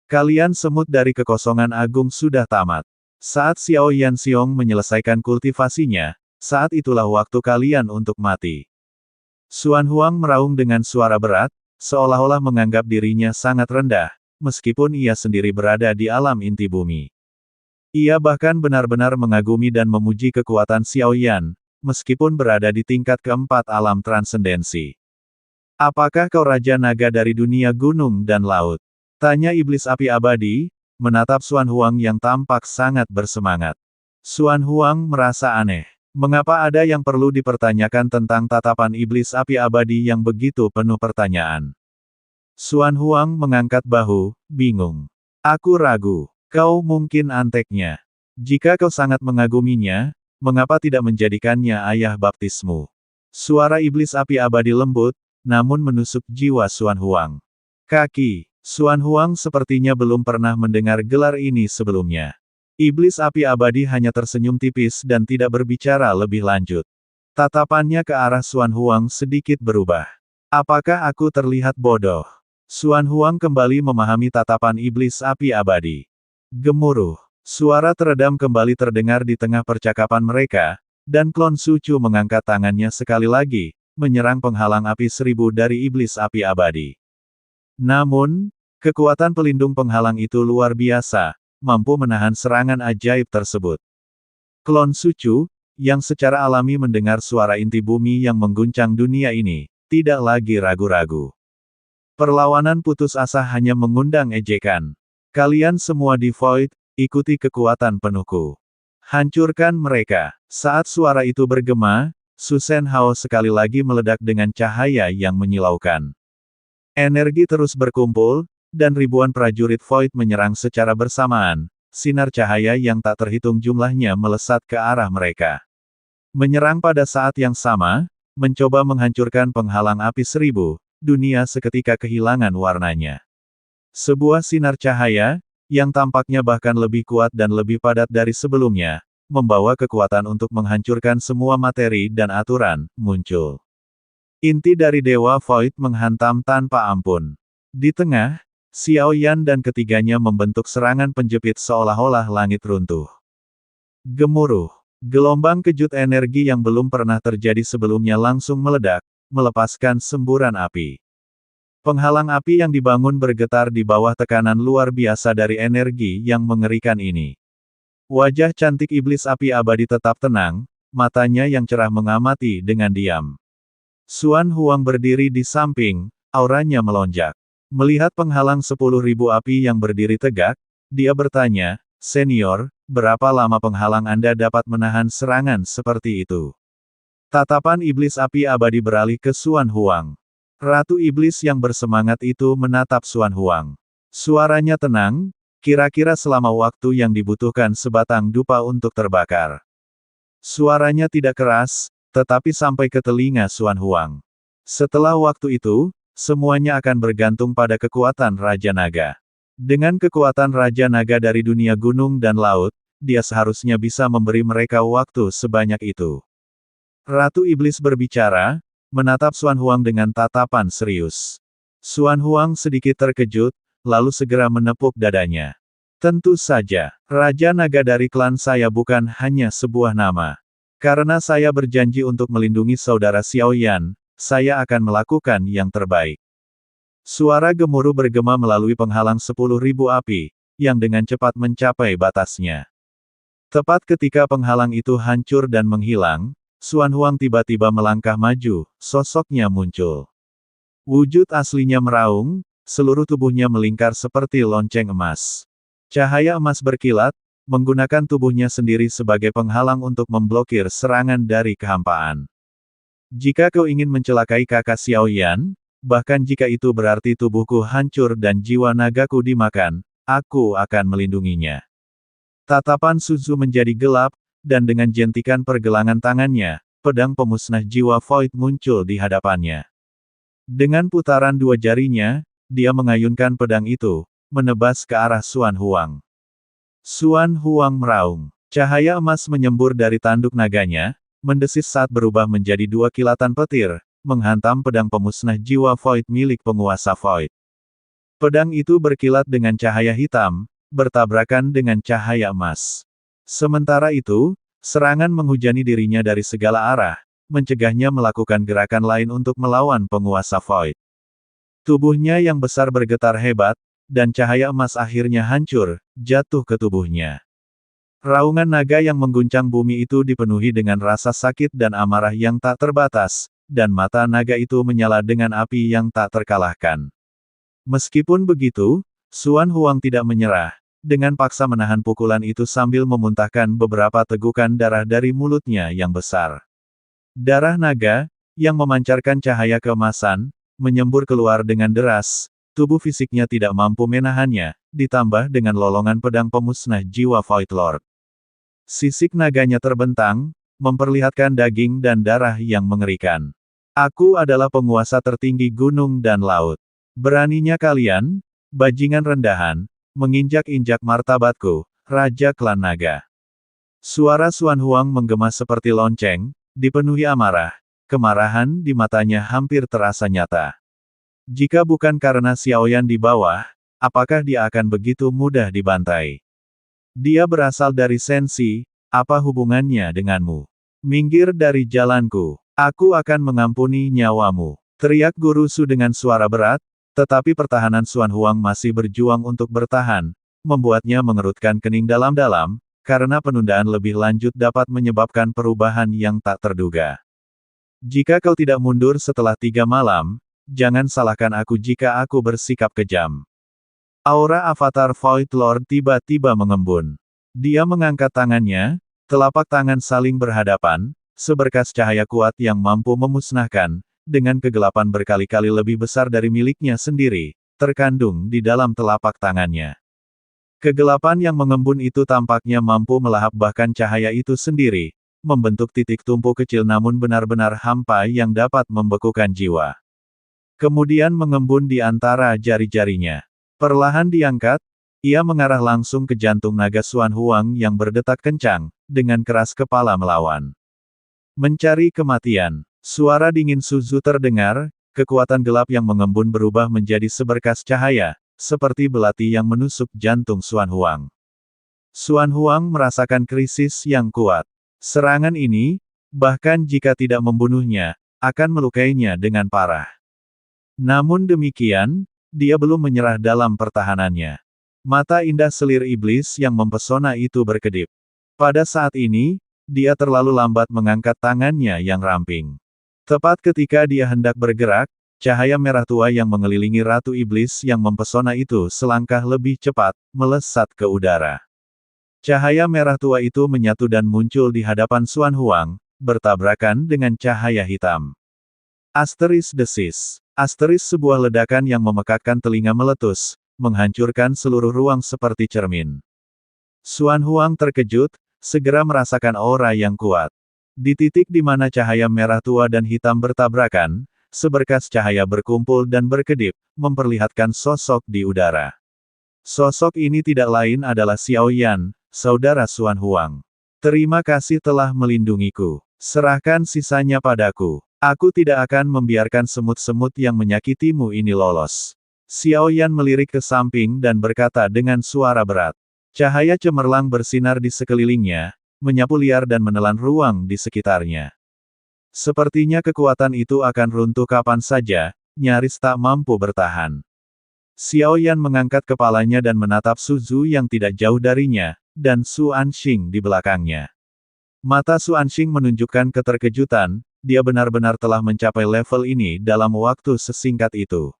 Kalian semut dari kekosongan agung sudah tamat. Saat Xiao Yanxiong menyelesaikan kultivasinya, saat itulah waktu kalian untuk mati. Xuan Huang meraung dengan suara berat, seolah-olah menganggap dirinya sangat rendah, meskipun ia sendiri berada di alam inti bumi. Ia bahkan benar-benar mengagumi dan memuji kekuatan Xiao Yan, meskipun berada di tingkat keempat alam transendensi. Apakah kau Raja Naga dari dunia gunung dan laut? Tanya iblis api abadi, menatap Xuan Huang yang tampak sangat bersemangat. Xuan Huang merasa aneh. Mengapa ada yang perlu dipertanyakan tentang tatapan iblis api abadi yang begitu penuh pertanyaan? Xuan Huang mengangkat bahu, bingung. Aku ragu. Kau mungkin anteknya. Jika kau sangat mengaguminya, mengapa tidak menjadikannya ayah baptismu? Suara iblis api abadi lembut, namun menusuk jiwa Xuan Huang. Kaki. Xuan Huang sepertinya belum pernah mendengar gelar ini sebelumnya. Iblis api abadi hanya tersenyum tipis dan tidak berbicara lebih lanjut. Tatapannya ke arah Xuan Huang sedikit berubah. Apakah aku terlihat bodoh? Xuan Huang kembali memahami tatapan iblis api abadi. Gemuruh. Suara teredam kembali terdengar di tengah percakapan mereka, dan Klon Sucu mengangkat tangannya sekali lagi, menyerang penghalang api 1000 dari iblis api abadi. Namun, kekuatan pelindung penghalang itu luar biasa, mampu menahan serangan ajaib tersebut. Klon Sucu, yang secara alami mendengar suara inti bumi yang mengguncang dunia ini, tidak lagi ragu-ragu. Perlawanan putus asa hanya mengundang ejekan. Kalian semua di Void, ikuti kekuatan penuhku. Hancurkan mereka. Saat suara itu bergema, Su Shen Hao sekali lagi meledak dengan cahaya yang menyilaukan. Energi terus berkumpul, dan ribuan prajurit Void menyerang secara bersamaan, sinar cahaya yang tak terhitung jumlahnya melesat ke arah mereka. Menyerang pada saat yang sama, mencoba menghancurkan penghalang api 1000, dunia seketika kehilangan warnanya. Sebuah sinar cahaya, yang tampaknya bahkan lebih kuat dan lebih padat dari sebelumnya, membawa kekuatan untuk menghancurkan semua materi dan aturan, muncul. Inti dari Dewa Void menghantam tanpa ampun. Di tengah, Xiao Yan dan ketiganya membentuk serangan penjepit seolah-olah langit runtuh. Gemuruh. Gelombang kejut energi yang belum pernah terjadi sebelumnya langsung meledak, melepaskan semburan api. Penghalang api yang dibangun bergetar di bawah tekanan luar biasa dari energi yang mengerikan ini. Wajah cantik iblis api abadi tetap tenang, matanya yang cerah mengamati dengan diam. Xuan Huang berdiri di samping, auranya melonjak. Melihat penghalang 10.000 api yang berdiri tegak, dia bertanya, "Senior, berapa lama penghalang Anda dapat menahan serangan seperti itu?" Tatapan iblis api abadi beralih ke Xuan Huang. Ratu iblis yang bersemangat itu menatap Xuan Huang. Suaranya tenang, kira-kira selama waktu yang dibutuhkan sebatang dupa untuk terbakar. Suaranya tidak keras, tetapi sampai ke telinga Xuan Huang. Setelah waktu itu, semuanya akan bergantung pada kekuatan Raja Naga. Dengan kekuatan Raja Naga dari dunia gunung dan laut, dia seharusnya bisa memberi mereka waktu sebanyak itu. Ratu Iblis berbicara, menatap Xuan Huang dengan tatapan serius. Xuan Huang sedikit terkejut, lalu segera menepuk dadanya. Tentu saja, Raja Naga dari klan saya bukan hanya sebuah nama. Karena saya berjanji untuk melindungi saudara Xiao Yan, saya akan melakukan yang terbaik. Suara gemuruh bergema melalui penghalang 10.000 api, yang dengan cepat mencapai batasnya. Tepat ketika penghalang itu hancur dan menghilang, Xuan Huang tiba-tiba melangkah maju, sosoknya muncul. Wujud aslinya meraung, seluruh tubuhnya melingkar seperti lonceng emas. Cahaya emas berkilat, menggunakan tubuhnya sendiri sebagai penghalang untuk memblokir serangan dari kehampaan. Jika kau ingin mencelakai kakak Xiao Yan, bahkan jika itu berarti tubuhku hancur dan jiwa nagaku dimakan, aku akan melindunginya. Tatapan Suzu menjadi gelap, dan dengan jentikan pergelangan tangannya, pedang pemusnah jiwa Void muncul di hadapannya. Dengan putaran dua jarinya, dia mengayunkan pedang itu, menebas ke arah Xuan Huang. Xuan Huang meraung. Cahaya emas menyembur dari tanduk naganya, mendesis saat berubah menjadi dua kilatan petir, menghantam pedang pemusnah jiwa Void milik penguasa Void. Pedang itu berkilat dengan cahaya hitam, bertabrakan dengan cahaya emas. Sementara itu, serangan menghujani dirinya dari segala arah, mencegahnya melakukan gerakan lain untuk melawan penguasa Void. Tubuhnya yang besar bergetar hebat, dan cahaya emas akhirnya hancur, jatuh ke tubuhnya. Raungan naga yang mengguncang bumi itu dipenuhi dengan rasa sakit dan amarah yang tak terbatas, dan mata naga itu menyala dengan api yang tak terkalahkan. Meskipun begitu, Xuan Huang tidak menyerah, dengan paksa menahan pukulan itu sambil memuntahkan beberapa tegukan darah dari mulutnya yang besar. Darah naga, yang memancarkan cahaya keemasan, menyembur keluar dengan deras, tubuh fisiknya tidak mampu menahannya, ditambah dengan lolongan pedang pemusnah jiwa Void Lord. Sisik naganya terbentang, memperlihatkan daging dan darah yang mengerikan. Aku adalah penguasa tertinggi gunung dan laut. Beraninya kalian, bajingan rendahan, menginjak-injak martabatku, Raja Klan Naga. Suara Xuan Huang menggema seperti lonceng, dipenuhi amarah, kemarahan di matanya hampir terasa nyata. Jika bukan karena Xiaoyan di bawah, apakah dia akan begitu mudah dibantai? Dia berasal dari Sensi, apa hubungannya denganmu? Minggir dari jalanku, aku akan mengampuni nyawamu. Teriak Guru Su dengan suara berat, tetapi pertahanan Xuan Huang masih berjuang untuk bertahan, membuatnya mengerutkan kening dalam-dalam, karena penundaan lebih lanjut dapat menyebabkan perubahan yang tak terduga. Jika kau tidak mundur setelah 3 malam, jangan salahkan aku jika aku bersikap kejam. Aura avatar Void Lord tiba-tiba mengembun. Dia mengangkat tangannya, telapak tangan saling berhadapan, seberkas cahaya kuat yang mampu memusnahkan, dengan kegelapan berkali-kali lebih besar dari miliknya sendiri, terkandung di dalam telapak tangannya. Kegelapan yang mengembun itu tampaknya mampu melahap bahkan cahaya itu sendiri, membentuk titik tumpu kecil namun benar-benar hampa yang dapat membekukan jiwa. Kemudian mengembun di antara jari-jarinya. Perlahan diangkat, ia mengarah langsung ke jantung naga Xuan Huang yang berdetak kencang, dengan keras kepala melawan. Mencari kematian. Suara dingin Su Zhu terdengar, kekuatan gelap yang mengembun berubah menjadi seberkas cahaya, seperti belati yang menusuk jantung Xuan Huang. Xuan Huang merasakan krisis yang kuat. Serangan ini, bahkan jika tidak membunuhnya, akan melukainya dengan parah. Namun demikian, dia belum menyerah dalam pertahanannya. Mata indah selir iblis yang mempesona itu berkedip. Pada saat ini, dia terlalu lambat mengangkat tangannya yang ramping. Tepat ketika dia hendak bergerak, cahaya merah tua yang mengelilingi Ratu Iblis yang mempesona itu selangkah lebih cepat, melesat ke udara. Cahaya merah tua itu menyatu dan muncul di hadapan Xuan Huang, bertabrakan dengan cahaya hitam. Asteris desis. Asteris sebuah ledakan yang memekakkan telinga meletus, menghancurkan seluruh ruang seperti cermin. Xuan Huang terkejut, segera merasakan aura yang kuat. Di titik di mana cahaya merah tua dan hitam bertabrakan, seberkas cahaya berkumpul dan berkedip, memperlihatkan sosok di udara. Sosok ini tidak lain adalah Xiaoyan, saudara Xuan Huang. Terima kasih telah melindungiku. Serahkan sisanya padaku. Aku tidak akan membiarkan semut-semut yang menyakitimu ini lolos. Xiaoyan melirik ke samping dan berkata dengan suara berat. Cahaya cemerlang bersinar di sekelilingnya, menyapu liar dan menelan ruang di sekitarnya. Sepertinya kekuatan itu akan runtuh kapan saja, nyaris tak mampu bertahan. Xiaoyan mengangkat kepalanya dan menatap Su Zhu yang tidak jauh darinya, dan Su Anxing di belakangnya. Mata Su Anxing menunjukkan keterkejutan, dia benar-benar telah mencapai level ini dalam waktu sesingkat itu.